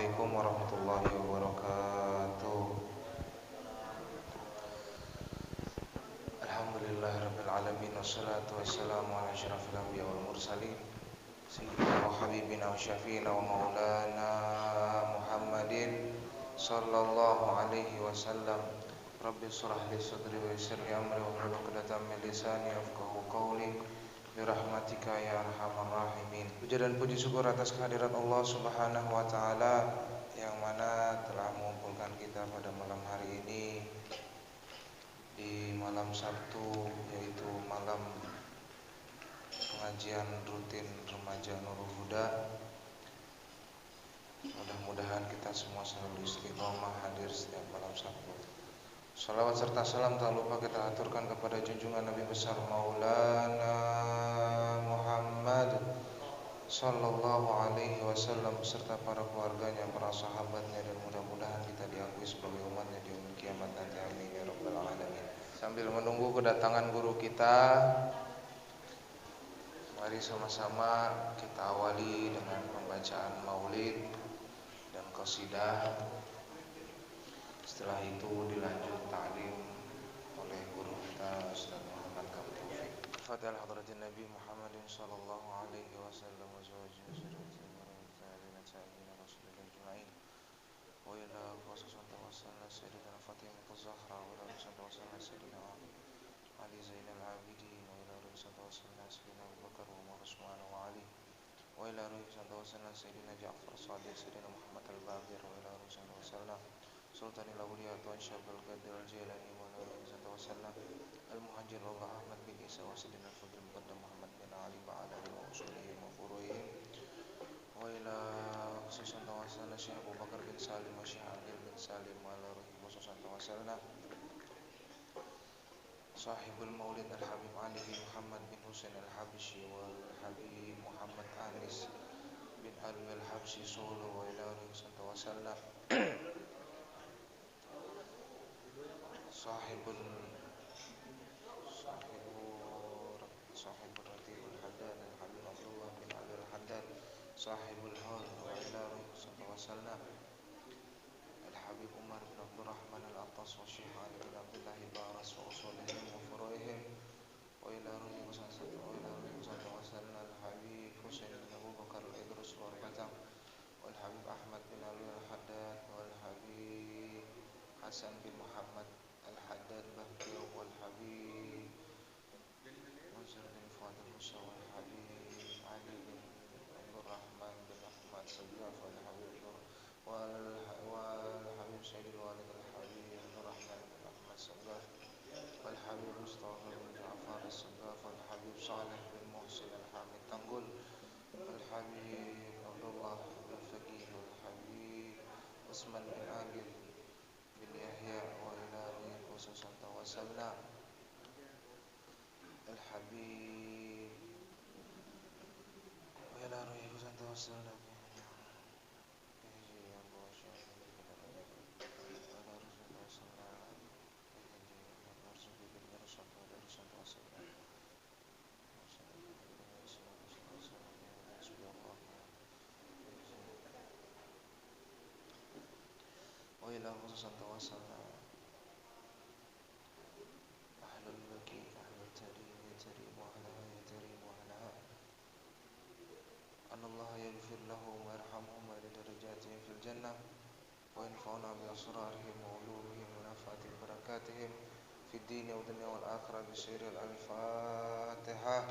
Assalamualaikum warahmatullahi wabarakatuh. Alhamdulillahirabbil alamin wassalatu wassalamu ala asyrafil anbiya wal mursalin sayyidina wa habibina wa syafiina wa maulana Muhammadin sallallahu alaihi wasallam. Rabbi shrah li sadri wa yassir li amri wahlul 'uqdatam min lisani yafqahu qawli. Birahmatika ya arhamar rahimin. Puja dan puji syukur atas kehadiran Allah Subhanahu wa taala yang mana telah mengumpulkan kita pada malam hari ini di malam Sabtu, yaitu malam pengajian rutin remaja Nurul Huda. Mudah-mudahan kita semua selalu istiqomah hadir setiap malam Sabtu. Salawat serta salam tak lupa kita aturkan kepada junjungan Nabi besar Maulana Muhammad sallallahu alaihi wasallam beserta para keluarganya, para sahabatnya, dan mudah-mudahan kita diakui sebagai umatnya di yaumul kiamat nanti, amin ya rabbal alamin. Sambil menunggu kedatangan guru kita, mari sama-sama kita awali dengan pembacaan maulid dan qasidah. Setelah itu dilanjut ta'lim oleh guru kita Ustaz Muhammad Kamil Taufik. Fatihah hadratin Nabi Muhammadin sallallahu alaihi wasallam wa zawjihi wa zurriyyatihi wa ala sayyidina Rasulillah ajma'in. Wa ila qasasan tawassalna sayyidina Fatimah az-Zahra wa ila qasasan tawassalna sayyidina Ali Zainal Abidin wa ila qasasan tawassalna sayyidina Abu Bakar wa Umar Utsman wa Ali wa ila qasasan tawassalna sayyidina Ja'far Shadiq sayyidina Muhammad al-Baqir wa ila qasasan tawassalna Sultanil Awliya Tuan Syabal Qadir Al-Jilani wa ala alihi wasallam Al-Muhajir Allah Ahmad bin Isa wa Sayyidina Al-Fadl Muqaddam Muhammad bin Ali wa ala alihi wa usulihim wa furuhihim wa ila khususan tawasalna Syekh Abu Bakar bin Salim wa Syekh Aqil bin Salim wa ala ruhi khususan tawasalna Sahibul Maulid Al-Habib Ali bin Muhammad bin Husain Al-Habsyi wal Habib Muhammad Anis bin Alwi Al-Habsyi Solo wa ila ruhi khususan tawasalna Sahibul Ratibul Haddad Al-Habib Abdullah bin Ali Al-Haddad Sahibul Hawl wa ila ruhi wasalna Al-Habib Umar bin Abdurrahman Al-Attas wa Syekh Ali bin Abdullah Baras wa usulihim wa furuhihim wa ila ruhi wasalna Al-Habib Husain bin Abu Bakar Al-Idrus wa Batang wal Habib Ahmad bin Ali Al-Haddad wal Habib Hasan bin Muhammad Al-Haddad Bakri wal Habib Mansur bin Fadil Musa wal Habib Ali bin Abdul Rahman bin Ahmad Sajjaf wal Habib wal Habib Sayyidul Walid Al-Habib Abdul Rahman bin Ahmad Sajjaf wal Habib Mustafa bin Ja'far Sajjaf wal Habib Saleh bin Muhsin Al-Hamid Tanggul wal Habib Abdullah bin Faqih wal Habib Usman bin Agil bin Yahya wa ila khususan tawassalna Al-Habib wa ila khususan tawassalna wa ila khususan tawassalna ahlul baqi ahlul tarim wa ahla tarim wa ahla anallahu yaghfir lahum wa yarhamhum wa darajatihim fil jannah wa yanfa'una bi asrarihim wa ulumihim wa nafa'ati barakatihim fid din wa dunya wal akhirah bi sirril al-fatihah.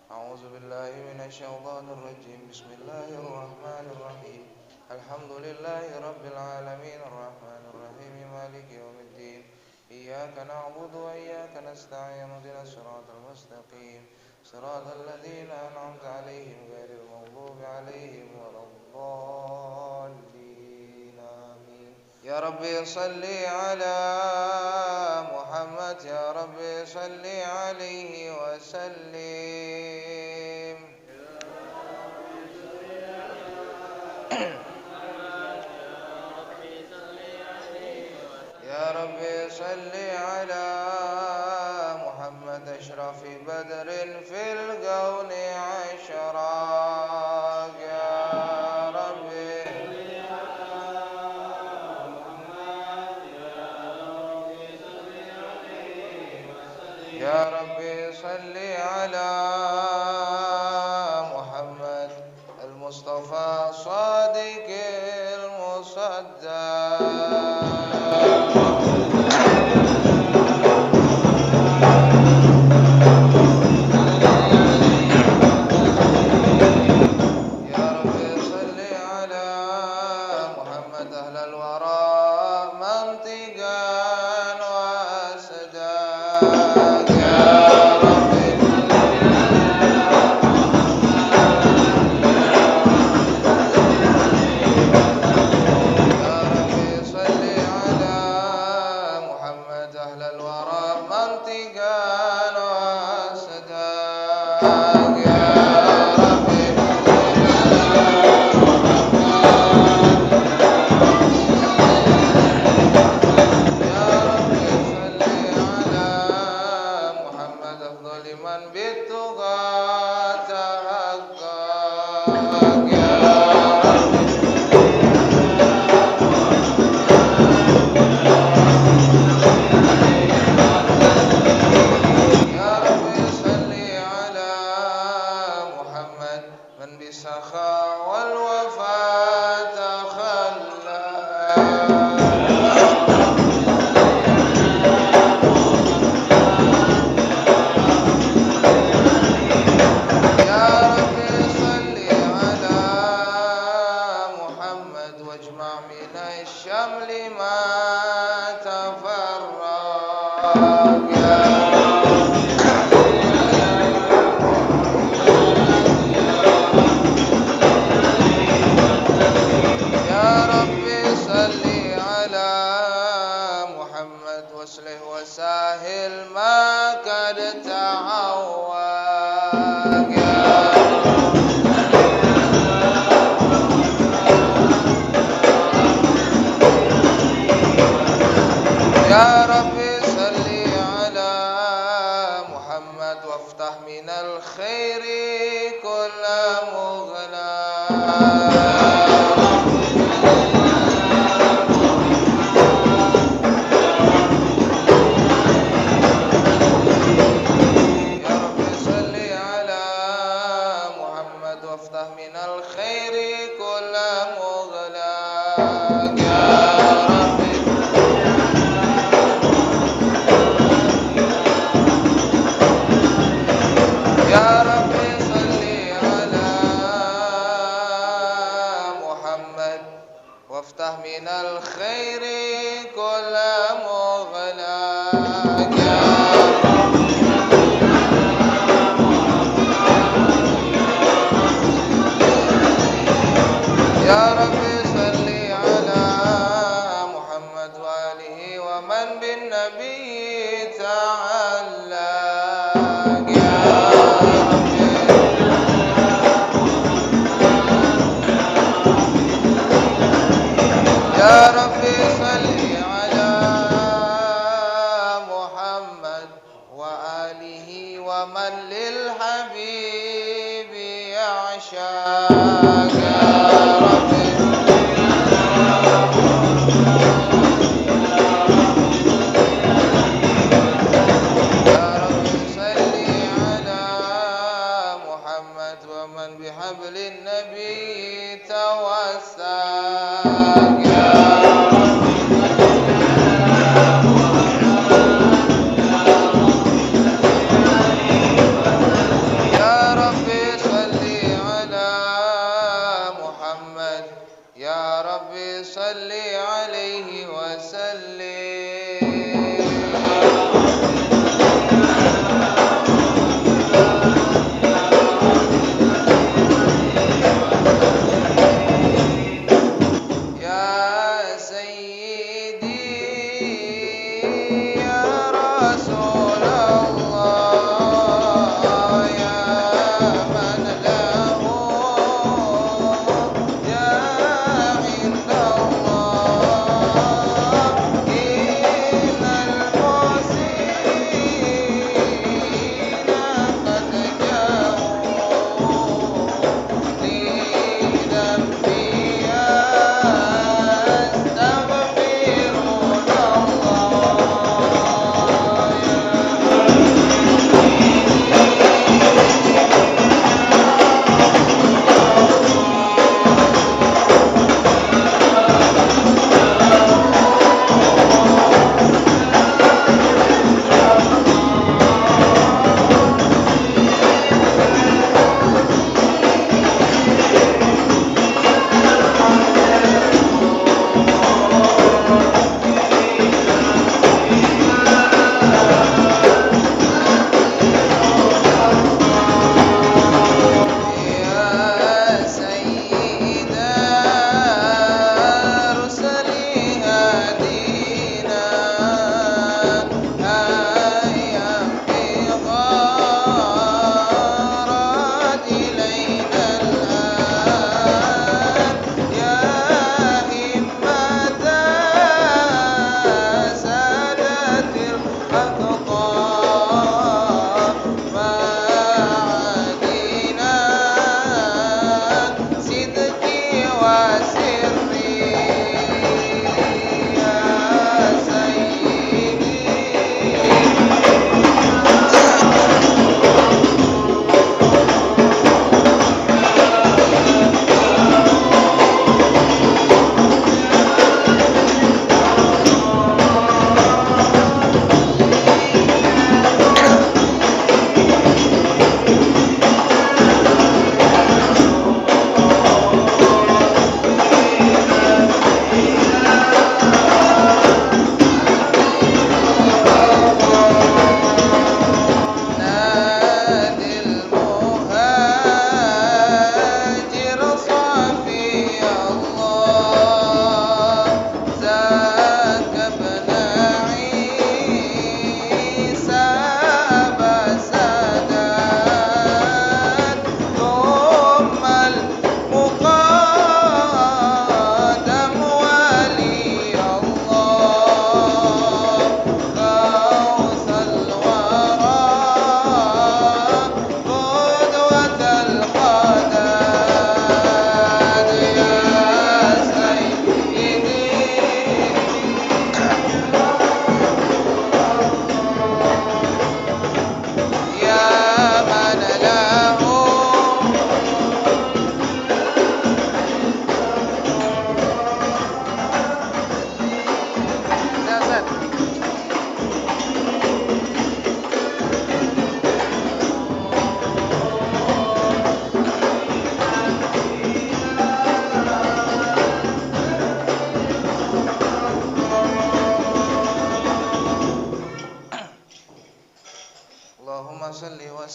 A'udzu billahi minasy syaithanir rajim. Bismillahir rahmanir rahim. Alhamdulillahi rabbil alamin arrahmanir rahim maliki yaumiddin. Iyyaka na'budu wa iyyaka nasta'in ihdinas siratal mustaqim siratal ladzina an'amta 'alaihim ghairil maghdubi 'alaihim waladdallin. Amin. Ya Rabbi shalli 'ala Muhammad, ya Rabbi shalli 'alaihi wa sallim. Ya Rabbi salli ala Muhammad ashrafi badrin fil gawni ashraq. Ya Rabbi يا ربي صل على محمد المصطفى صادق المصدق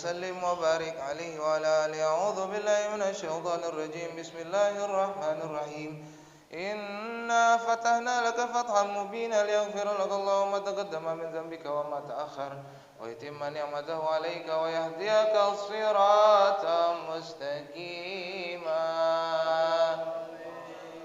وسلم وبارك عليه وعلى آله. أعوذ بالله من الشيطان الرجيم. بسم الله الرحمن الرحيم. إنا فتحنا لك فتحا مبينا ليغفر لك الله ما تقدم من ذنبك وما تأخر ويتم نعمته عليك ويهديك صراطا مستقيما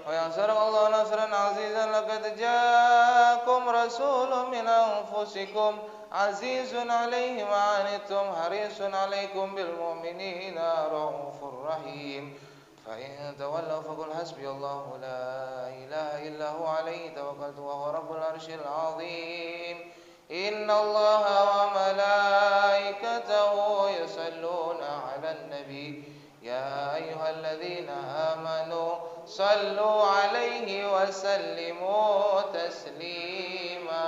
وينصرك الله نصرا عزيزا. لقد جاءكم رسول من أنفسكم عزيز عليه ما عنتم حريص عليكم بالمؤمنين رؤوف رحيم. فإن تولوا فقل حسبي الله لا إله إلا هو عليه توكلت وهو رب العرش العظيم. إن الله وملائكته يصلون على النبي يا أيها الذين آمنوا صلوا عليه وسلموا تسليما.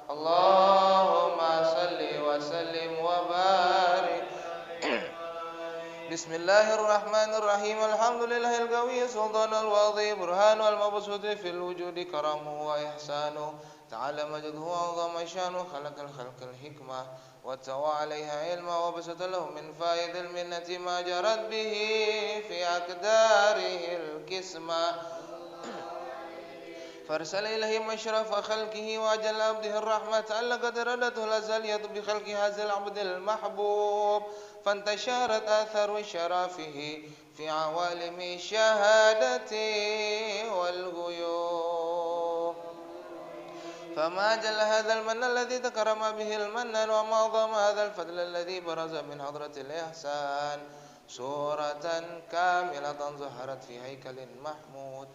اللهم صل وسلم وبارك. بسم الله الرحمن الرحيم. الحمد لله القوي سلطان الواضي برهان المبسوط في الوجود كرمه وإحسانه تعالى مجده وعظم شانه. خلق الخلق الحكمة واتوى عليها علما وبسط له من فائد المنة ما جرت به في أقداره الكسمة. فارسل إليه مشرف خلقه وأجل عبده الرحمة لقد ردته الأزلية بخلق هذا العبد المحبوب فانتشرت آثار شرافه في عوالم الشهادة والغيوب. فما جل هذا المن الذي تكرم به المنان وما أعظم هذا الفضل الذي برز من حضرة الإحسان صورة كاملة ظهرت في هيكل محمود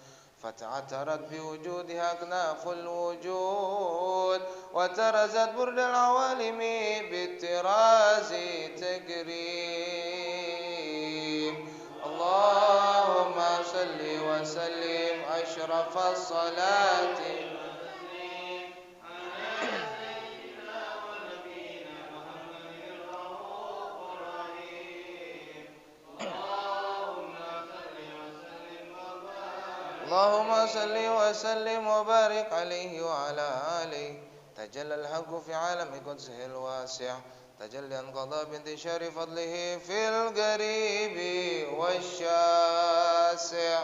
فتعترت بوجودها أكناف الوجود وترزت برد العوالم بالطراز تكريم. اللهم صل وسلم أشرف الصلاة اللهم صل وسلم وبارك عليه وعلى آله. تجلى الحق في عالم قدسه الواسع تجليا قضى بانتشار فضله في القريب والشاسع.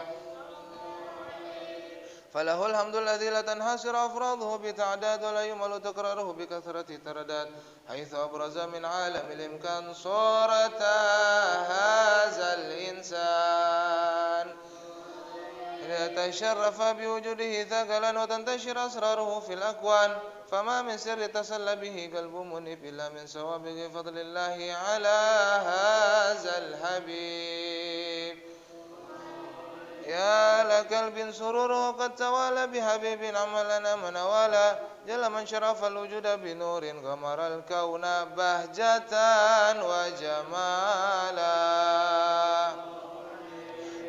فله الحمد الذي لا تنحصر أفراده بتعداد ولا يمل تكراره بكثرة ترداد حيث أبرز من عالم الإمكان صورة هذا الإنسان يتشرف بوجوده ثقلا وتنتشر أسراره في الأكوان. فما من سر تسلى به قلب منيب إلا من سوابق فضل الله على هذا الحبيب. يا لقلب سروره قد توالى بحبيب عملنا من والى جل من شرف الوجود بنور غمر الكون بهجة وجمالا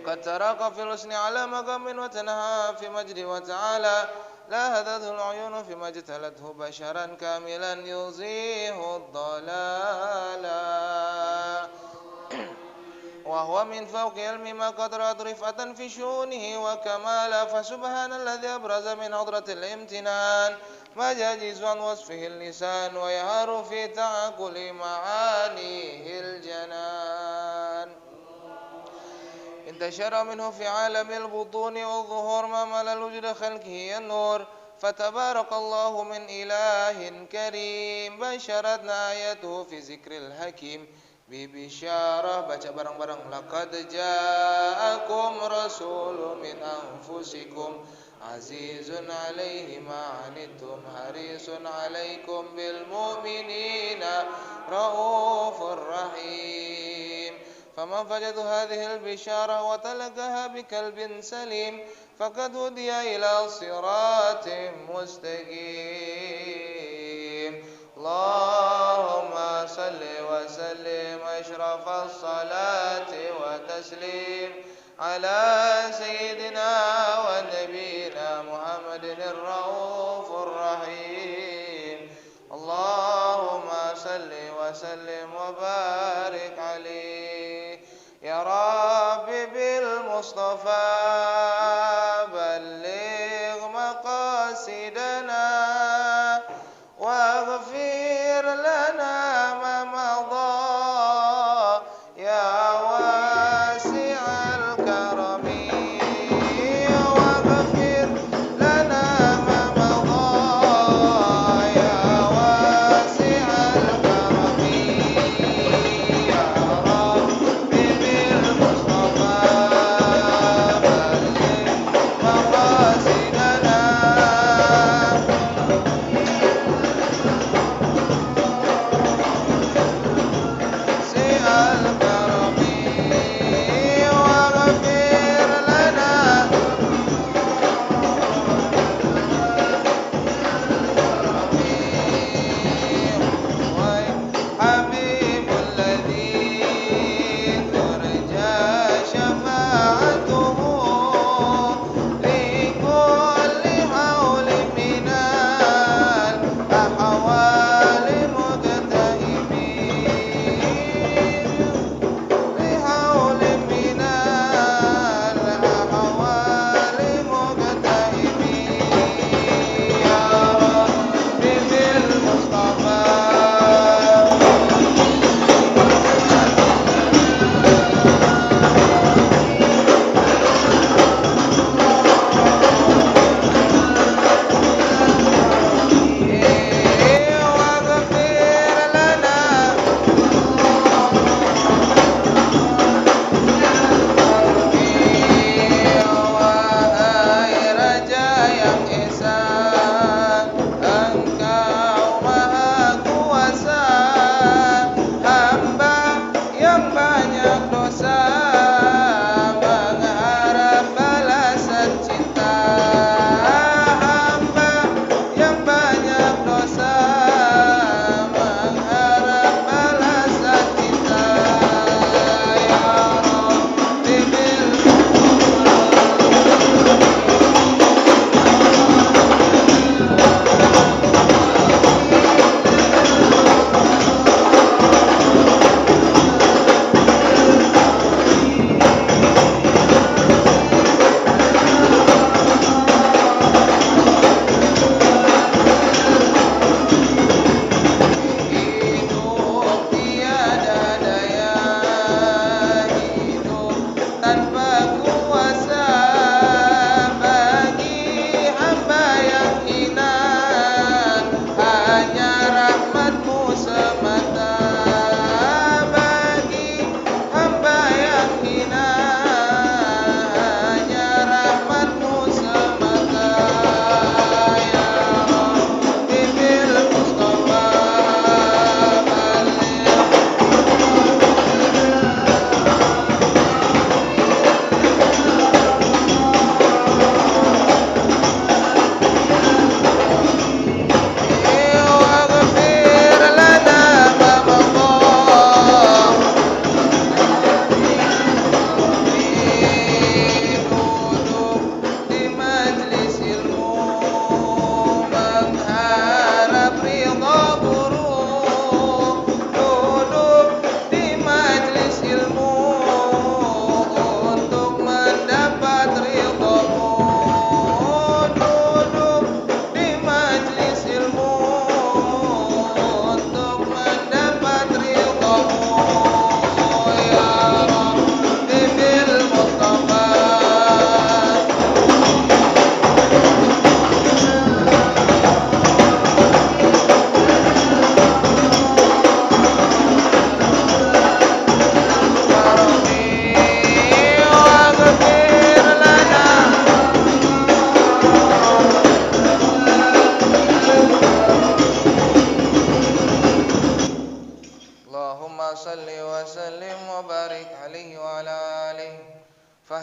قد تراق في الحسن على مقام وتنهى في مجد وتعالى لا هدته العيون فيما اجتلته بشرا كاملا يزيه الضلالا وهو من فوق علم ما قد رأت رفعة في شؤونه وكمالا. فسبحان الذي أبرز من حضرة الامتنان ما يجيز عن وصفه اللسان ويهار في تعقل معانيه الجنان. انتشر منه في عالم البطون والظهور ما ملا الوجود خلقه النور فتبارك الله من إله كريم. بشرتنا آياته في ذكر الحكيم ببشارة baca bareng-bareng. لقد جاءكم رسول من أنفسكم عزيز عليه ما عنتم حريص عليكم بالمؤمنين رؤوف رحيم. فمن فجد هذه البشارة وتلقاها بقلب سليم فقد هدي إلى صراط مستقيم. اللهم صل وسلم أشرف الصلاة وتسليم على سيدنا ونبينا محمد الرؤوف الرحيم. اللهم صل وسلم وبارك عليه. يا رب بالمصطفى بلغ مقاصدنا واغفر لنا ما مضى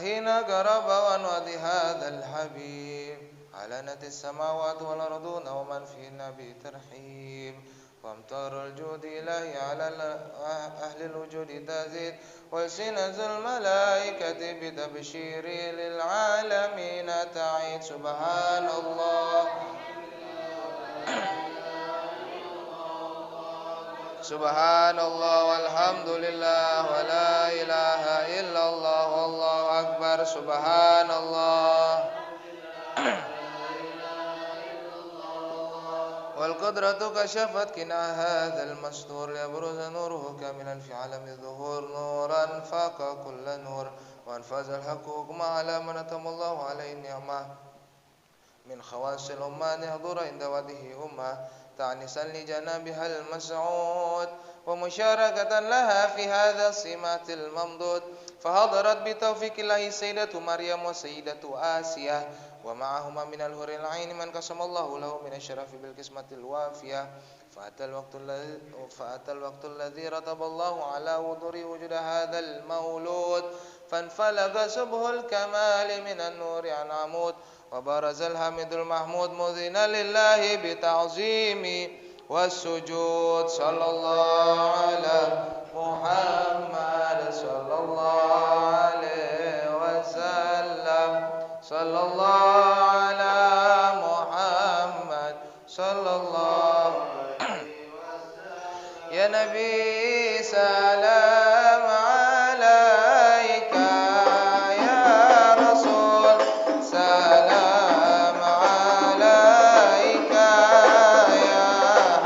حين قرب وانود هذا الحبيب علنت السماوات والأرضون ومن فينا بترحيب وامطار الجود إلهي على أهل الوجود تزيد وسنز الملائكة بتبشير للعالمين تعيد سبحان الله سبحان الله والحمد لله ولا إله إلا الله والله أكبر سبحان الله والقدرة كشفت كنا هذا المستور ليبرز نوره كاملا في عالم الظهور نورا فاق كل نور وانفذ الحق حكما على من أتم الله عليه النعمة من خواص الأمة يحضر عند وجهه أمة تعنسا لجنابها المسعود ومشاركة لها في هذا السمات الممدود فحضرت بتوفيق الله سيدة مريم وسيدة آسيا ومعهما من الهور العين من قسم الله له من الشرف بالقسمة الوافية فأتى الوقت الذي رتب الله على وضوء وجود هذا المولود فانفلق سبه الكمال من النور عن عمود وبرز الحمد المحمود مذنا لله بتعظيم والسجود صلى الله على محمد صلى الله عليه وسلم صلى الله على محمد صلى الله عليه وسلم يا نبي سلام عليك يا رسول سلام عليك يا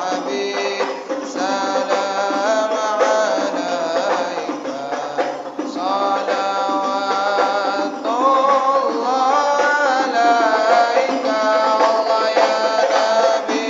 حبيب سلام عليك صلوات الله عليك الله يا نبي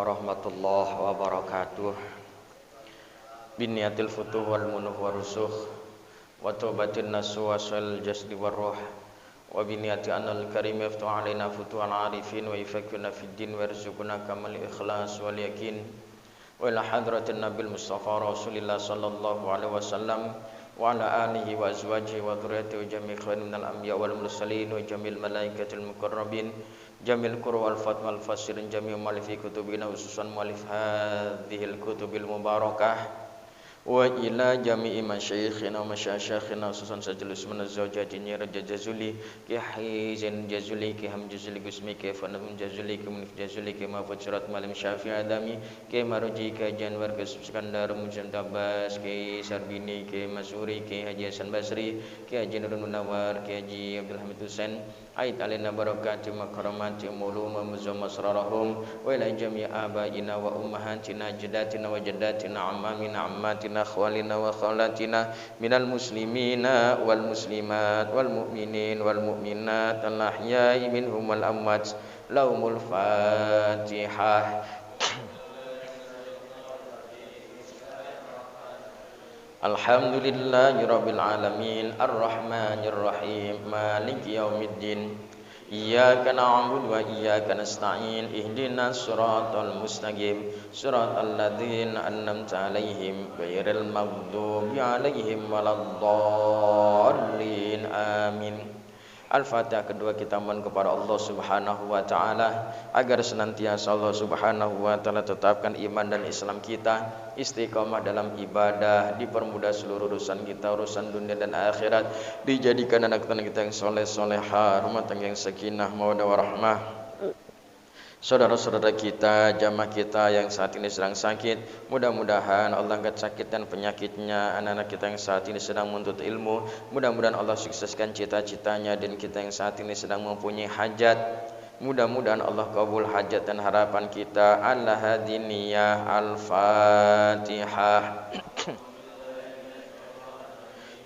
warahmatullahi wabarakatuh. Biniyatil futuh wal munuh warusuh wa taubatin nasuh wasal jasdi warruh wa biniyati anal karim yaftu alaina futuhal arifin wa yufakirna fid din wa yarzuquna kamal ikhlas wal yakin wa ila hadratin nabil mustafa rasulillah sallallahu alaihi wasallam wa ala alihi wa azwajihi wa dhurriyyatihi wa jami'i khairin minal anbiya wal mursalin wa jami'il malaikatil muqarrabin jamil qur'an wal fatwa wal fasirin jami' mu'allifi kutubina khususan mu'allif hadhil kutubil mubarakah wa ila jami'i masyayikhina wa masyayikhina khususan sajlus manazawjati nyira jazuli ki hizin jazuli ki hamjazuli gusmi ki fanam jazuli ki munif jazuli ki mafud surat malim syafi'i adami ki maruji ki janwar ki Iskandar mujantabas ki sarbini ki masuri ki haji hasan basri ki haji nurul munawar ki haji abdul hamid husain ait alaina barakati makramati mulum muzamma asrarahum wa ila jami' abaina wa ummahatina jaddatina wa jaddatina ammamina ammatina khwalina wa khawlatina minal muslimina wal muslimat wal mu'minin wal mu'minat al ahya'i minhum wal amwat lahumul fatihah. Alhamdulillahi rabbil alamin arrahmanir rahim maliki yaumiddin iyyaka na'budu wa iyyaka nasta'in ihdinas siratal mustaqim siratal ladzina an'amta 'alaihim ghairil maghdubi 'alaihim waladdallin amin. Al-Fatihah. Kedua kita mohon kepada Allah Subhanahu wa taala agar senantiasa Allah Subhanahu wa taala tetapkan iman dan Islam kita, istiqomah dalam ibadah, dipermudah seluruh urusan kita, urusan dunia dan akhirat, dijadikan anak kita yang soleh-solehah, rumah tangga yang sakinah, mawaddah warahmah. Saudara-saudara kita, jamaah kita yang saat ini sedang sakit, mudah-mudahan Allah angkat sakit dan penyakitnya. Anak-anak kita yang saat ini sedang menuntut ilmu, mudah-mudahan Allah sukseskan cita-citanya. Dan kita yang saat ini sedang mempunyai hajat, mudah-mudahan Allah kabul hajat dan harapan kita. Al-Hadiniyah Al-Fatihah.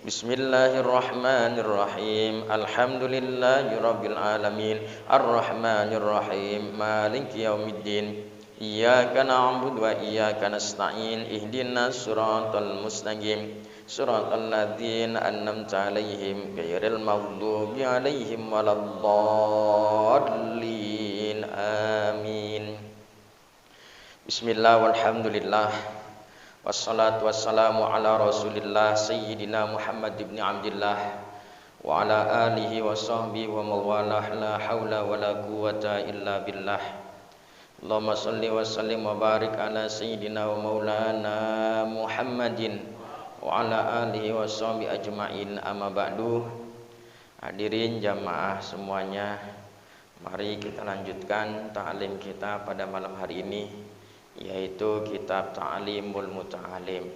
Bismillahirrahmanirrahim. Alhamdulillahirabbil alamin arrahmanirrahim maliki yaumiddin iyyaka na'budu wa iyyaka nasta'in ihdinas siratal mustaqim siratal ladzina an'amta 'alaihim ghairil maghdubi 'alaihim waladdallin amin. Bismillah walhamdulillah wassalatu wassalamu ala rasulillah sayyidina Muhammad ibn Abdillah wa ala alihi wa sahbihi wa mawalah la hawla wa la quwata illa billah. Allahumma salli wa sallim wa barik ala sayyidina wa maulana Muhammadin wa ala alihi wa sahbihi ajma'in amma ba'du. Hadirin jamaah semuanya, mari kita lanjutkan ta'lim kita pada malam hari ini, yaitu kitab Ta'limul Muta'alim.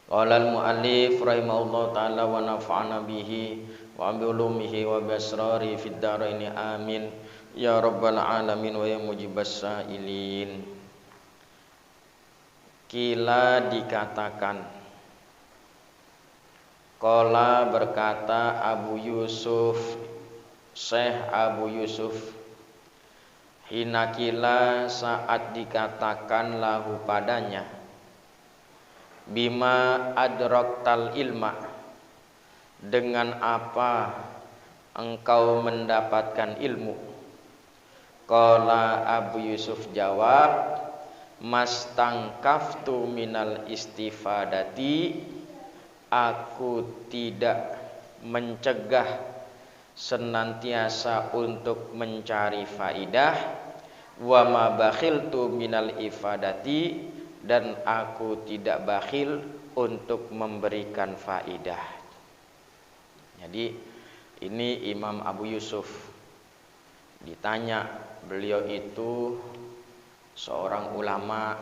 Qala al-mu'allif rahimahullah ta'ala wa nafa'ana bihi wa bi ulumihi wa bi asrari fid dharain amin ya rabbal alamin wa ya mujibas sa'ilin. Kila dikatakan, qala berkata Abu Yusuf, Syekh Abu Yusuf, hinakila saat dikatakan lahu padanya, bima adraktal ilma, dengan apa engkau mendapatkan ilmu. Qala Abu Yusuf jawab, mastangkaftu minal istifadati, aku tidak mencegah senantiasa untuk mencari faidah, wa ma bakhiltu minal ifadati, dan aku tidak bakhil untuk memberikan faidah. Jadi ini Imam Abu Yusuf ditanya, beliau itu seorang ulama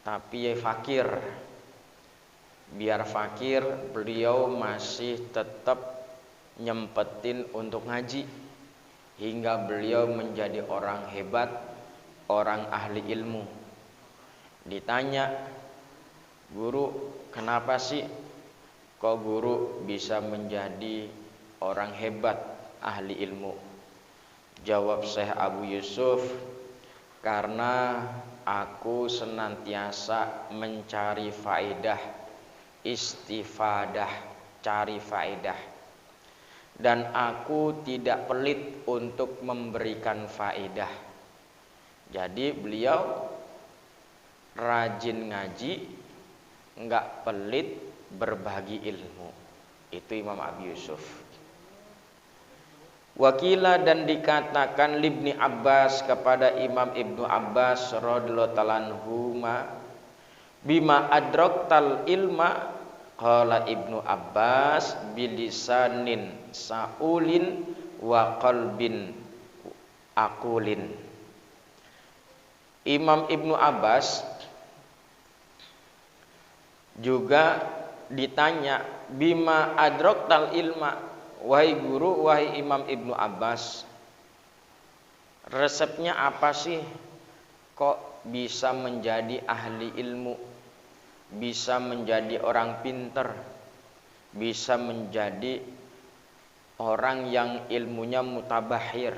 tapi fakir. Biar fakir, beliau masih tetap nyempetin untuk ngaji hingga beliau menjadi orang hebat, orang ahli ilmu. Ditanya, guru, kenapa sih kok guru bisa menjadi orang hebat, ahli ilmu? Jawab Syekh Abu Yusuf, karena aku senantiasa mencari faedah, istifadah, cari faedah. Dan aku tidak pelit untuk memberikan faedah. Jadi beliau rajin ngaji, enggak pelit berbagi ilmu. Itu Imam Abi Yusuf. Wakila dan dikatakan libni Abbas kepada Imam Ibnu Abbas radhiyallahu ta'ala anhuma, bima adraktal ilma, qala Ibnu Abbas bilisanin saulin wa qalbin aqulin. Imam Ibnu Abbas juga ditanya, bima adraktal ilma, wahai guru, wahai Imam Ibnu Abbas, resepnya apa sih kok bisa menjadi ahli ilmu, bisa menjadi orang pinter, bisa menjadi orang yang ilmunya mutabahir,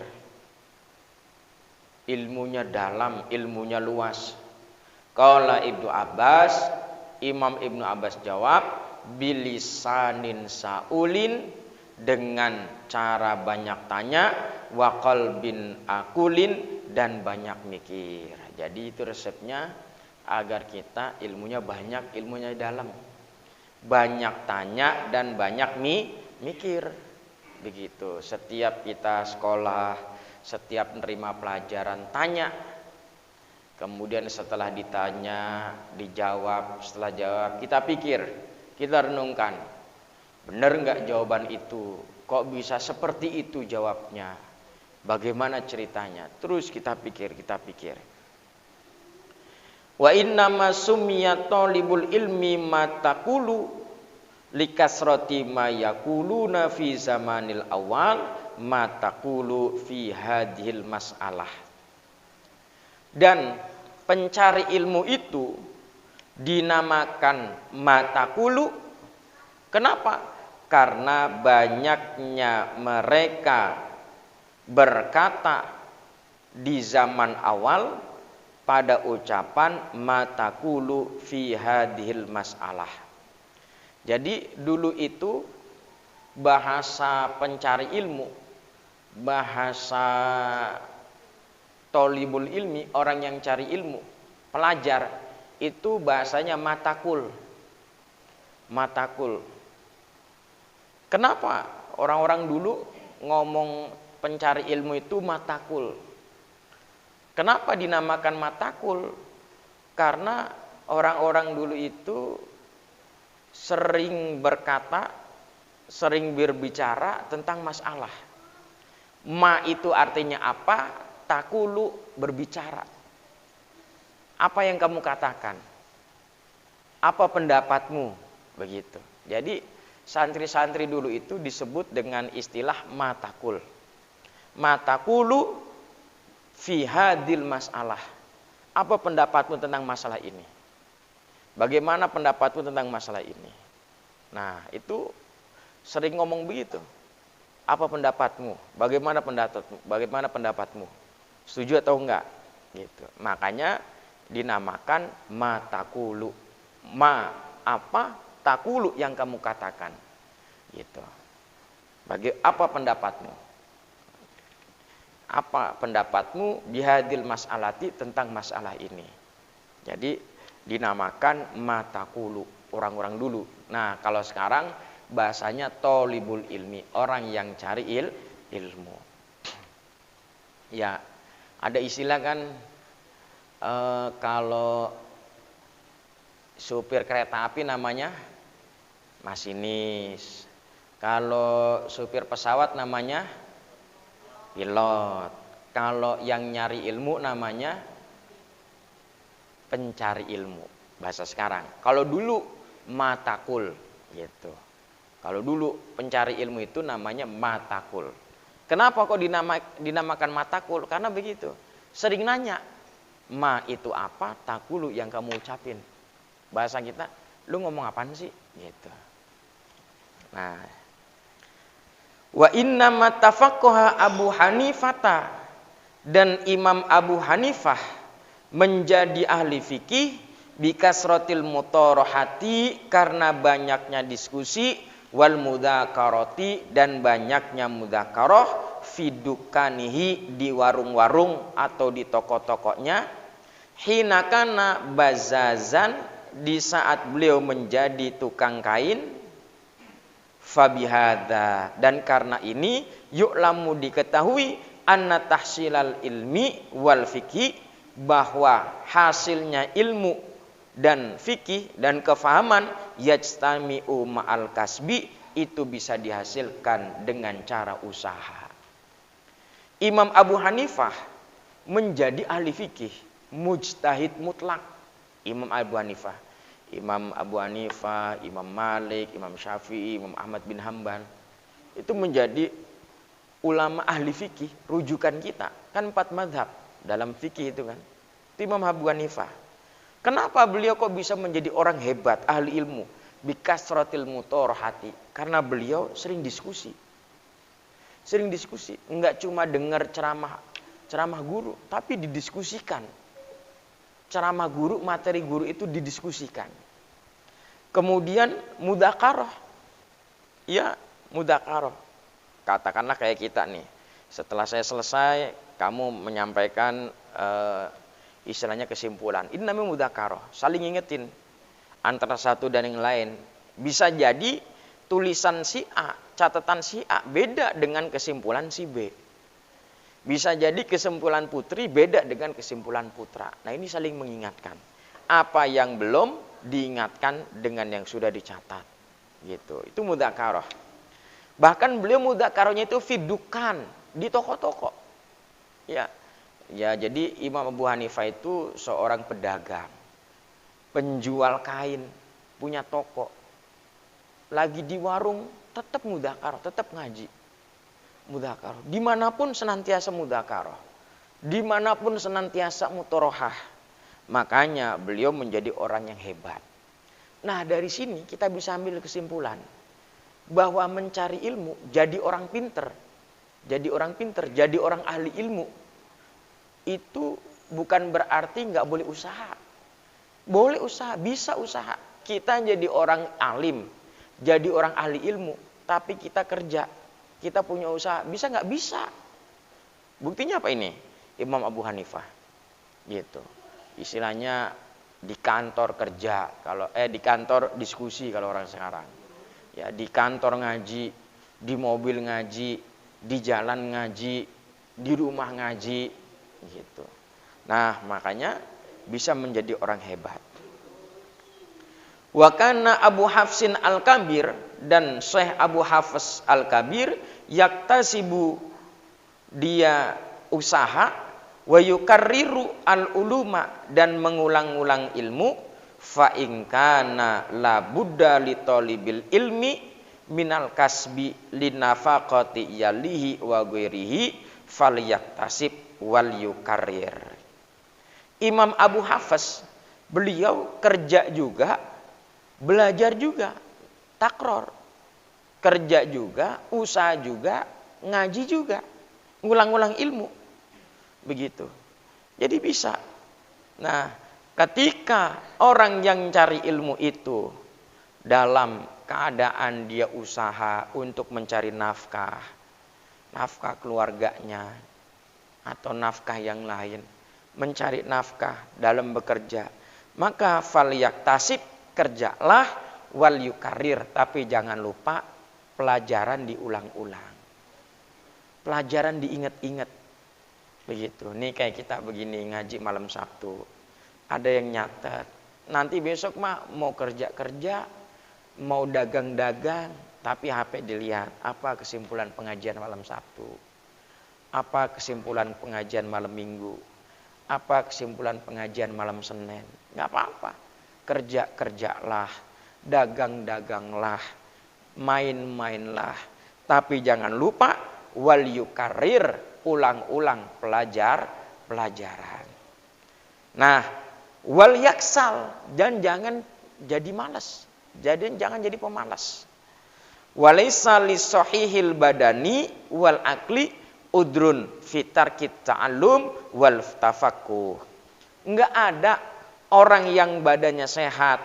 ilmunya dalam, ilmunya luas. Qala Ibnu Abbas, Imam Ibnu Abbas jawab, bilisanin saulin, dengan cara banyak tanya, wa qalbin aqulin, dan banyak mikir. Jadi itu resepnya agar kita ilmunya banyak, ilmunya dalam, banyak tanya dan banyak mikir. Begitu. Setiap kita sekolah, setiap menerima pelajaran, tanya. Kemudian setelah ditanya, dijawab, setelah jawab kita pikir, kita renungkan, benar enggak jawaban itu? Kok bisa seperti itu jawabnya? Bagaimana ceritanya? Terus kita pikir. Wa innama summiya talibul ilmi mataqulu likasrati ma yaquluna fi zamanil awal mataqulu fi hadhil mas'alah. Dan pencari ilmu itu dinamakan mataqulu. Kenapa? Karena banyaknya mereka berkata di zaman awal pada ucapan mataqulu fi hadhil mas'alah. Jadi dulu itu bahasa pencari ilmu, bahasa tolibul ilmi, orang yang cari ilmu, pelajar, itu bahasanya mataqul. Kenapa orang-orang dulu ngomong pencari ilmu itu mataqul? Kenapa dinamakan mataqul? Karena orang-orang dulu itu sering berkata, sering berbicara tentang masalah. Ma itu artinya apa? Taqulu, berbicara. Apa yang kamu katakan? Apa pendapatmu? Begitu. Jadi santri-santri dulu itu disebut dengan istilah mataqul. Mataqulu fi hadil masalah. Apa pendapatmu tentang masalah ini? Bagaimana pendapatmu tentang masalah ini? Nah, itu sering ngomong begitu. Apa pendapatmu? Bagaimana pendapatmu? Bagaimana pendapatmu? Setuju atau enggak? Gitu. Makanya dinamakan mataqulu. Ma apa? Taqulu yang kamu katakan. Gitu. Apa pendapatmu? Apa pendapatmu bihadil mas'alati, tentang masalah ini? Jadi dinamakan mataqulu, orang-orang dulu. Nah, kalau sekarang bahasanya tolibul ilmi, orang yang cari ilmu. Ya, ada istilah kan, kalau supir kereta api namanya masinis. Kalau supir pesawat namanya pilot. Kalau yang nyari ilmu namanya pencari ilmu, bahasa sekarang. Kalau dulu mataqul, gitu. Kalau dulu pencari ilmu itu namanya mataqul. Kenapa kok dinamakan mataqul? Karena begitu. Sering nanya, ma itu apa? Taqulu yang kamu ucapin. Bahasa kita, lu ngomong apaan sih? Gitu. Nah, wa inna matafaqqaha Abu Hanifata Dan Imam Abu Hanifah menjadi ahli fikih bikasrotil mutorohati, karena banyaknya diskusi, wal mudzakarati, dan banyaknya mudzakarah, fidukanihi, di warung-warung atau di toko-tokonya, hinakana bazazan, di saat beliau menjadi tukang kain, fabihada, dan karena ini yu'lamu, diketahui, anna tahsilal ilmi wal fikih, bahwa hasilnya ilmu dan fikih dan kefahaman, yajtami'u ma'al kasbi, itu bisa dihasilkan dengan cara usaha. Imam Abu Hanifah menjadi ahli fikih, mujtahid mutlak. Imam Abu Hanifah, Imam Malik, Imam Syafi'i, Imam Ahmad bin Hanbal, itu menjadi ulama ahli fikih, rujukan kita. Kan 4 mazhab dalam fikih itu kan. Itu Imam Abu Hanifah. Kenapa beliau kok bisa menjadi orang hebat, ahli ilmu? Bikasratil mutorohati. Karena beliau sering diskusi. Enggak cuma dengar ceramah guru, tapi didiskusikan. Ceramah guru, materi guru itu didiskusikan. Kemudian mudzakarah. Ya, mudzakarah. Katakanlah kayak kita nih. Setelah saya selesai, kamu menyampaikan istilahnya kesimpulan. Ini namanya mudzakarah, saling ingetin antara satu dan yang lain. Bisa jadi tulisan si A, catatan si A beda dengan kesimpulan si B. Bisa jadi kesimpulan putri beda dengan kesimpulan putra. Nah, ini saling mengingatkan. Apa yang belum diingatkan dengan yang sudah dicatat. Gitu. Itu mudzakarah. Bahkan beliau mudzakarahnya itu fidukan di toko-toko. Ya, jadi Imam Abu Hanifah itu seorang pedagang, penjual kain, punya toko. Lagi di warung, tetap mudzakarah, tetap ngaji. Mudzakarah. Dimanapun senantiasa mudzakarah. Dimanapun senantiasa mutorohah. Makanya beliau menjadi orang yang hebat. Nah, dari sini kita bisa ambil kesimpulan bahwa mencari ilmu, jadi orang pinter, jadi orang ahli ilmu, itu bukan berarti nggak boleh usaha. Boleh usaha, bisa usaha. Kita jadi orang alim, jadi orang ahli ilmu, tapi kita kerja, kita punya usaha, bisa nggak? Bisa. Buktinya apa ini? Imam Abu Hanifah, gitu. Istilahnya di kantor kerja, di kantor diskusi kalau orang sekarang. Ya, di kantor ngaji, di mobil ngaji, di jalan ngaji, di rumah ngaji, gitu. Nah, makanya bisa menjadi orang hebat. Wa kana Abu Hafsin Al-Kabir, dan Syekh Abu Hafs Al-Kabir, yaktasibu, dia usaha, wa yukarriru al-uluma, dan mengulang-ulang ilmu, fa in kana la budda li talibil ilmi minal kasbi linafaqati yalihi wa ghairihi falyaktasib wal yukarrir. Imam Abu Hafs, beliau kerja juga, belajar juga, takror. Kerja juga, usaha juga, ngaji juga, ngulang-ulang ilmu. Begitu. Jadi bisa. Nah, ketika orang yang cari ilmu itu dalam keadaan dia usaha untuk mencari nafkah keluarganya atau nafkah yang lain, mencari nafkah dalam bekerja, maka falyaktasib, kerjalah, wal yukarrir, tapi jangan lupa pelajaran diulang-ulang, pelajaran diingat-ingat. Begitu. Nih kayak kita begini ngaji malam Sabtu, ada yang nyatet, nanti besok mah mau kerja-kerja, mau dagang-dagang, tapi HP dilihat, apa kesimpulan pengajian malam Sabtu, apa kesimpulan pengajian malam Minggu, apa kesimpulan pengajian malam Senin. Nggak apa-apa, kerja-kerjalah, dagang-daganglah, main-mainlah, tapi jangan lupa wal yukarrir, ulang-ulang pelajaran. Nah, wal yaksal, dan jangan jadi malas, jangan jadi pemalas. Walaysa lisahihil badani wal akli udrun fitarkit ta'allum wal tafaqquh. Enggak ada orang yang badannya sehat,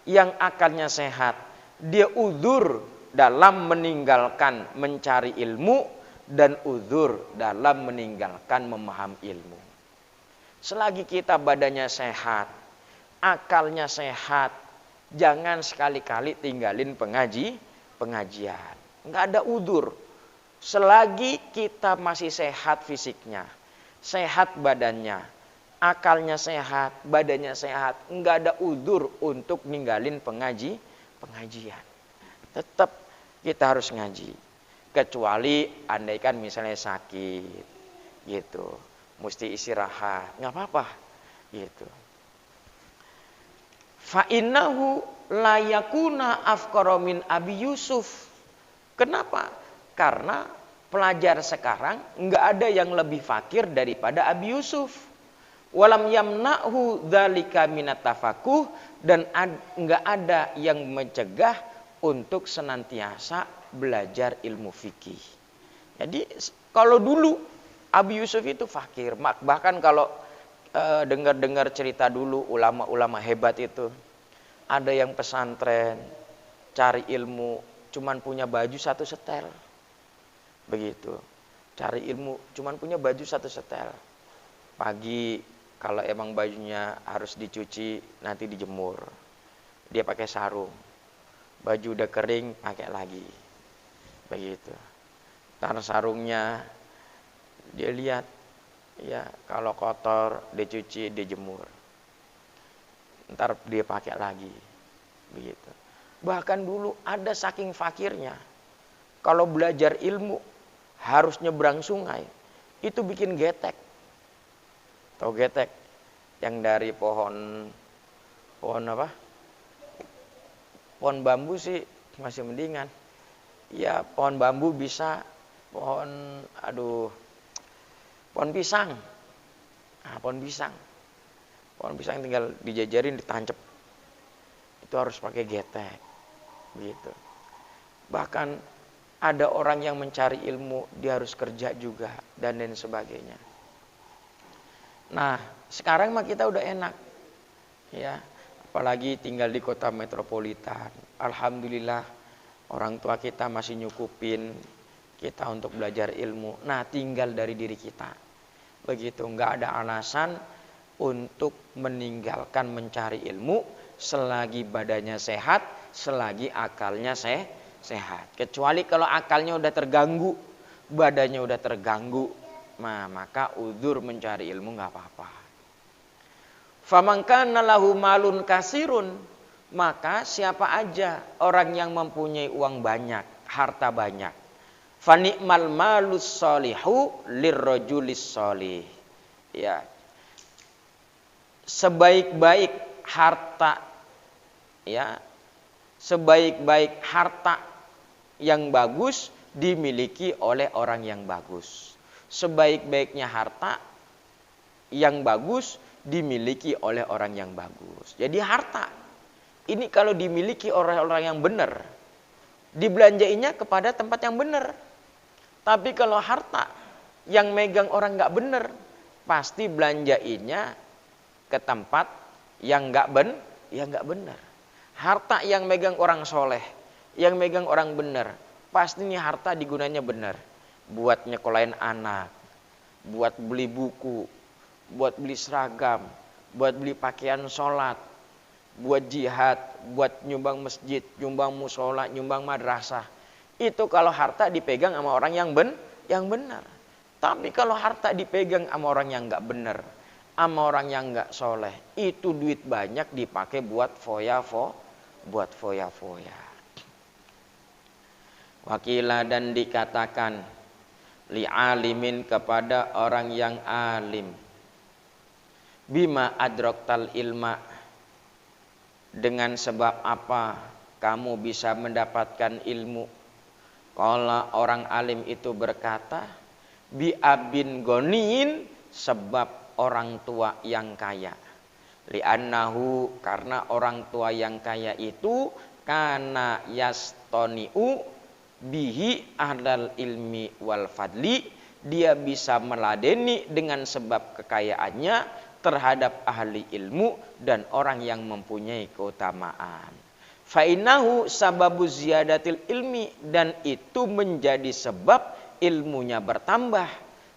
yang akalnya sehat, dia uzur dalam meninggalkan mencari ilmu dan uzur dalam meninggalkan memahami ilmu. Selagi kita badannya sehat, akalnya sehat, jangan sekali-kali tinggalin pengajian. Enggak ada uzur. Selagi kita masih sehat fisiknya, sehat badannya, akalnya sehat, badannya sehat, enggak ada uzur untuk ninggalin pengajian. Tetap kita harus ngaji. Kecuali andaikan misalnya sakit, gitu, mesti istirahat, nggak apa-apa, gitu. Fa innahu la yakuna afqara min Abi Yusuf. Kenapa? Karena pelajar sekarang nggak ada yang lebih fakir daripada Abi Yusuf. Walam yamna'hu dzalika minat tafaqquh, dan nggak ada yang mencegah untuk senantiasa belajar ilmu fikih. Jadi kalau dulu Abi Yusuf itu fakir, bahkan kalau dengar-dengar cerita dulu ulama-ulama hebat itu, ada yang pesantren cari ilmu cuman punya baju satu setel, begitu, cari ilmu cuman punya baju satu setel. Pagi kalau emang bajunya harus dicuci nanti dijemur, dia pakai sarung, baju udah kering pakai lagi, begitu. Ntar sarungnya dia lihat, ya kalau kotor dicuci dijemur, ntar dia pakai lagi, begitu. Bahkan dulu ada saking fakirnya, kalau belajar ilmu harus nyebrang sungai, itu bikin getek. Tahu getek? Yang dari pohon apa? Pohon bambu sih masih mendingan. Ya pohon bambu bisa, pohon pisang. Nah, pohon pisang tinggal dijajarin, ditancap. Itu harus pakai getek, begitu. Bahkan ada orang yang mencari ilmu, dia harus kerja juga dan lain sebagainya. Nah, sekarang mah kita udah enak, ya. Apalagi tinggal di kota metropolitan. Alhamdulillah, orang tua kita masih nyukupin kita untuk belajar ilmu. Nah, tinggal dari diri kita. Begitu, nggak ada alasan untuk meninggalkan mencari ilmu selagi badannya sehat, selagi akalnya sehat. Kecuali kalau akalnya udah terganggu, badannya udah terganggu, maka uzur mencari ilmu nggak apa-apa. Faman kana lahu malun kasirun, maka siapa aja orang yang mempunyai uang banyak, harta banyak, fa ni'mal malus solihu lirrajulis solih. Ya. Sebaik-baik harta, ya, sebaik-baik harta yang bagus dimiliki oleh orang yang bagus. Sebaik-baiknya harta yang bagus dimiliki oleh orang yang bagus. Jadi harta ini kalau dimiliki oleh orang yang benar, dibelanjainya kepada tempat yang benar. Tapi kalau harta yang megang orang nggak benar, pasti belanjainya ke tempat yang nggak benar. Harta yang megang orang soleh, yang megang orang benar, pasti ini harta digunanya benar. Buat nyekolahin anak, buat beli buku, buat beli seragam, buat beli pakaian sholat, buat jihad, buat nyumbang masjid, nyumbang musola, nyumbang madrasah. Itu kalau harta dipegang sama orang yang benar. Tapi kalau harta dipegang sama orang yang nggak benar, sama orang yang nggak soleh, itu duit banyak dipakai buat foya-foya. Wakila, dan dikatakan li'alimin, kepada orang yang alim, bima adroktal ilma, dengan sebab apa kamu bisa mendapatkan ilmu. Qala, orang alim itu berkata, bi abin goniin, sebab orang tua yang kaya. Li'annahu, karena orang tua yang kaya itu kana yastoni'u bihi ahlal ilmi wal fadli, dia bisa meladeni dengan sebab kekayaannya terhadap ahli ilmu dan orang yang mempunyai keutamaan. Fa'innahu sababu ziyadatil ilmi, dan itu menjadi sebab ilmunya bertambah.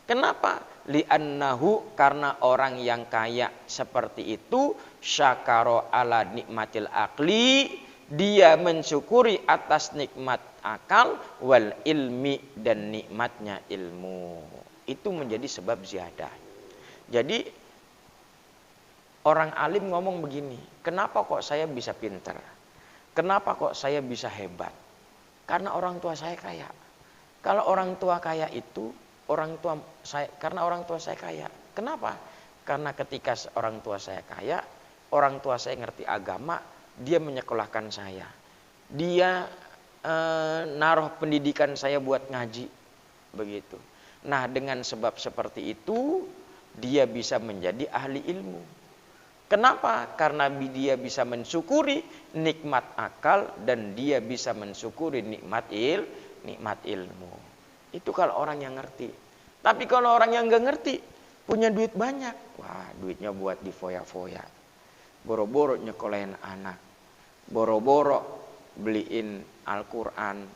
Kenapa? Li'annahu, karena orang yang kaya seperti itu syakaro ala nikmatil akli, dia mensyukuri atas nikmat akal, wal ilmi, dan nikmatnya ilmu. Itu menjadi sebab ziyadah. Jadi orang alim ngomong begini, kenapa kok saya bisa pintar? Kenapa kok saya bisa hebat? Karena orang tua saya kaya. Kalau orang tua kaya itu, karena orang tua saya kaya. Kenapa? Karena ketika orang tua saya kaya, orang tua saya ngerti agama, dia menyekolahkan saya. Dia naruh pendidikan saya buat ngaji. Begitu. Nah, dengan sebab seperti itu, dia bisa menjadi ahli ilmu. Kenapa? Karena dia bisa mensyukuri nikmat akal dan dia bisa mensyukuri nikmat ilmu. Itu kalau orang yang ngerti. Tapi kalau orang yang nggak ngerti, punya duit banyak, wah duitnya buat difoya-foya. Boro-boro nyekolahin anak, boro-boro beliin Al-Quran,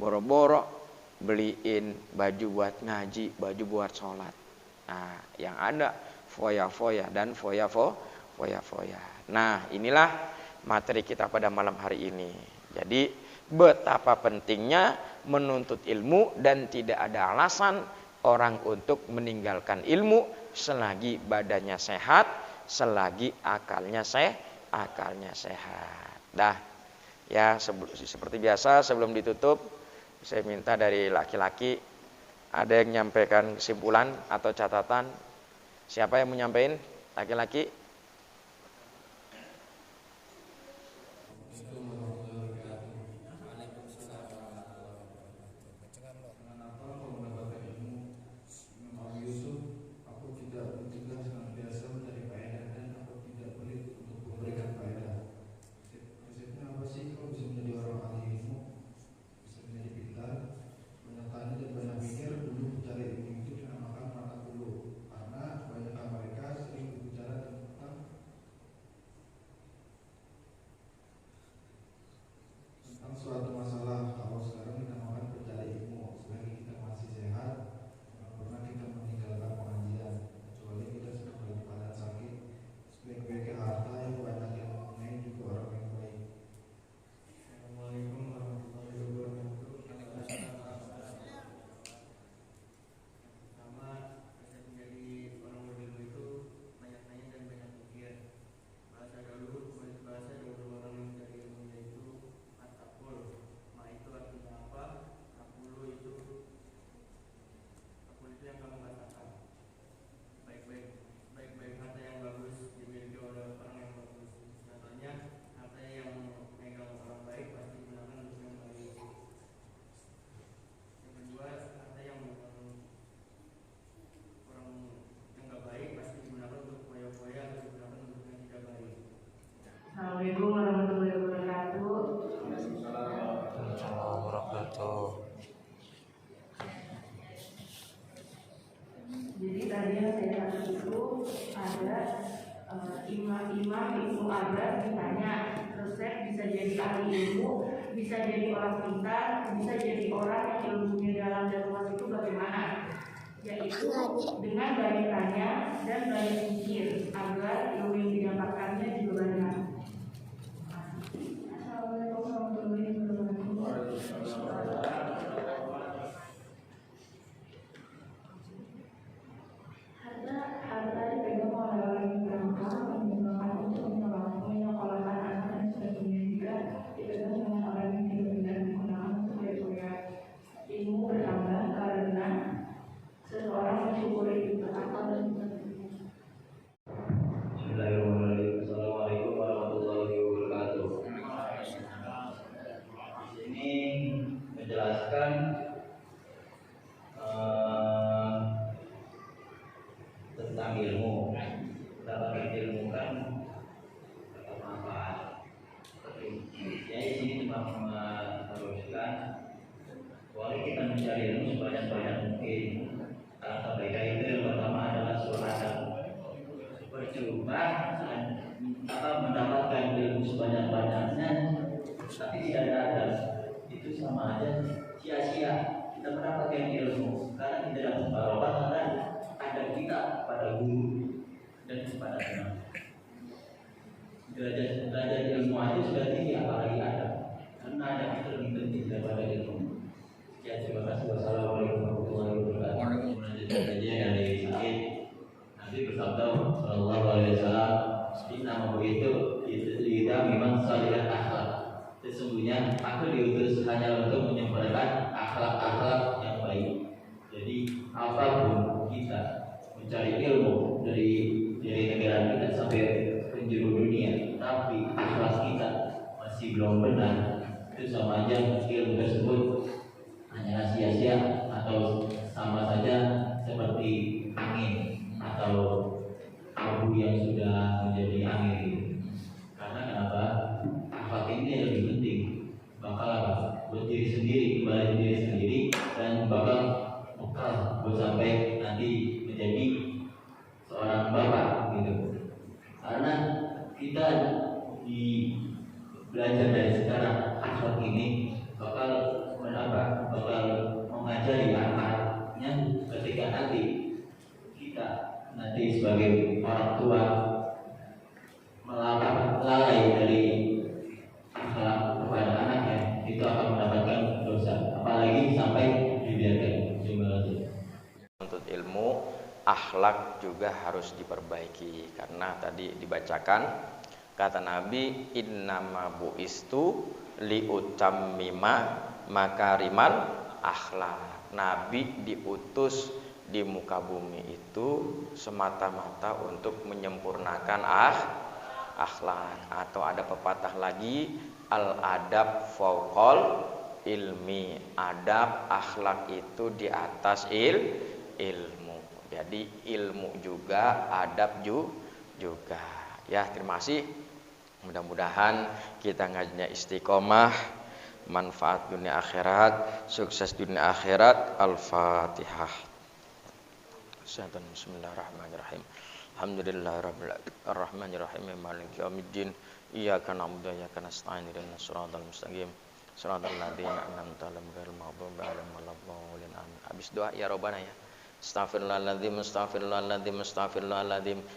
boro-boro beliin baju buat ngaji, baju buat sholat. Nah, yang ada foya-foya dan foya-foya. Nah, inilah materi kita pada malam hari ini. Jadi betapa pentingnya menuntut ilmu dan tidak ada alasan orang untuk meninggalkan ilmu selagi badannya sehat, selagi akalnya sehat. Dah, ya seperti biasa sebelum ditutup saya minta dari laki-laki ada yang menyampaikan kesimpulan atau catatan. Siapa yang menyampaikan? Laki-laki? Assalamualaikum warahmatullahi wabarakatuh. Jadi tadi yang saya katakan itu ada imam-imam ilmu abad ditanya, resep bisa jadi ahli ilmu, bisa jadi orang pintar, bisa jadi orang yang ilmunya dalam dan luas itu bagaimana? Yaitu dengan banyak tanya dan banyak mikir agar ilmu yang didapatkannya juga banyak. Assalamualaikum warahmatullahi wabarakatuh. Harta dipegang oleh orang yang berangkat menggunakan untuk menyekolahkan anak dan sebagainya, juga dipegang dengan orang yang tidak benar menggunakan untuk berkuliah. Ilmu bertambah karena seseorang mensyukuri itu akal dan sebagainya. mendapatkan ilmu sebanyak-banyaknya tapi tidak ada adab, itu sama aja sia-sia kita mendapatkan ilmu karena tidak dapat barokah karena adab kita pada guru dan kepada teman. Derajat ilmu aja sudah tinggi, apalagi adab, karena adab itu lebih penting daripada ilmu. Ya, terima kasih. Wassalamualaikum warahmatullahi wabarakatuh. Melanjutkan saja yang dari Sa'id. Nabi bersabda sallallahu alaihi wasallam, "Inna itu lidah memang salihat akhlak." Sesungguhnya aku diutus hanya untuk menyempurnakan akhlak-akhlak yang baik. Jadi apapun kita mencari ilmu dari negara kita sampai penjuru dunia, tapi akhlak kita masih belum benar, itu sama aja ilmu tersebut hanya sia-sia atau sama saja seperti angin atau abu yang sudah menjadi angin. Karena kenapa? Akhlak ini lebih penting. Bakal apa? Buat diri sendiri, kembali diri sendiri, dan bakal bekal buat sampai nanti menjadi seorang bapak gitu. Karena kita belajar dari sekarang akhlak ini bakal mengajari anak-anaknya ketika nanti kita sebagai orang tua lalai dari akhlak kepada anaknya, itu akan mendapatkan dosa, apalagi sampai dibiarkan. Terima kasih. Untuk ilmu, akhlak juga harus diperbaiki karena tadi dibacakan kata Nabi, innama bu'istu liutammima makarimal akhlak. Nabi diutus di muka bumi itu semata-mata untuk menyempurnakan akhlak. Atau ada pepatah lagi, al-adab fauqal ilmi. Adab akhlak itu di atas ilmu. Jadi ilmu juga, adab juga. Ya, terima kasih. Mudah-mudahan kita ngajinya istiqomah, manfaat dunia akhirat, sukses dunia akhirat. Al-Fatihah. Bismillahirrahmanirrahim. Alhamdulillahirabbil alamin, maliki yaumiddin. Iyyaka na'budu wa iyyaka nasta'in, ihdinas siratal mustaqim. Shiratal ladzina an'amta 'alaihim ghairil maghdubi 'alaihim waladdallin. Amin. Habis doa ya Rabbana ya. Astaghfirullahaladzim.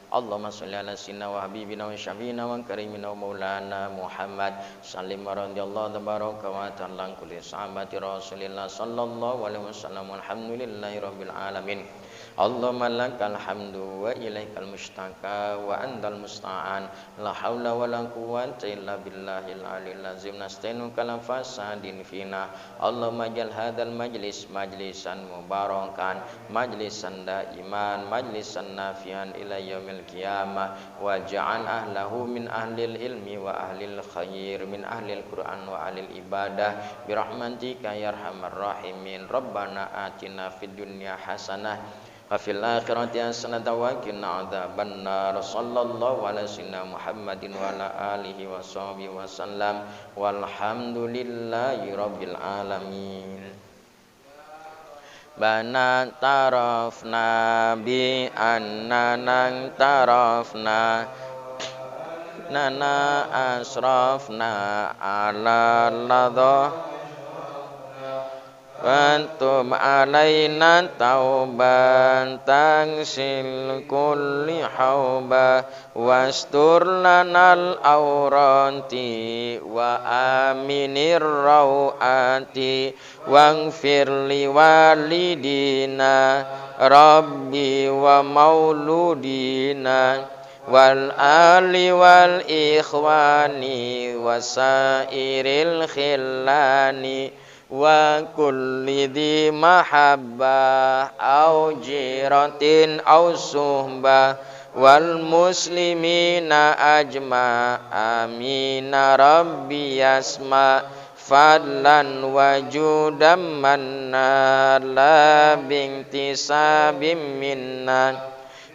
Allahumma sholli ala sayyidina wa habibina wa syafiina wa karimina wa maulana Muhammad sallim radhiyallahu tabaraka wa ta'ala kulli sahabati Rasulillah sallallahu alaihi wasallam. Alhamdulillahi rabbil alamin. Allahumma lakal hamdu wa ilaikal mustaka wa antal musta'an. La haula wa la quwwata illa billahil aliyil azim. Nasta'inuka la fasadin fina. Allahumma jal hadzal majlis majlisan mubarakan, majlisan daiman, majlisan nafian ila yaumil qiyamah. Wa ja'al ahlahu min ahlil ilmi wa ahlil khair, min ahlil Qur'an wa ahlil ibadah bi rahmatika ya arhamar rahimin. Rabbana atina fid dunya hasanah wa fil akhirati hasanatan wa qina adzabannar. Sallallahu ala sayyidina Muhammadin wa ala alihi wa sahbihi wa sallam. Walhamdulillahi rabbil alamin. Bana tarafna bi annana tarafna nana asrafna ala ladha Bantum alaina tauban tangsil kulli hauba wastur lanal auranti wa aminir rawati waghfir li walidina rabbi wa mauludina wal ali wal ikhwani wasairil khillani wa kulli dhi mahabbah au jiratin au suhbah wal muslimina ajma amina rabbi yasma fadlan wa judam manna la bintisabim minna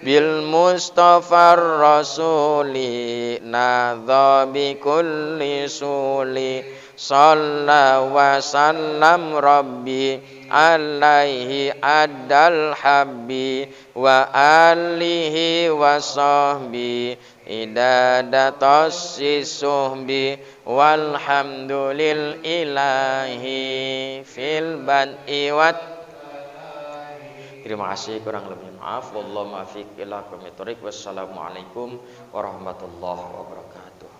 bil Mustafa Rasuli nadha bi kulli suli shalla wa sallam rabbi alaihi adal habbi wa alihi wa sahbi idadatas sisuhbi walhamdulil ilahi fil bad'i wat. Terima kasih, kurang lebih maaf. Wallahu muwaffiq ila aqwamit thoriq. Wassalamualaikum warahmatullahi wabarakatuh.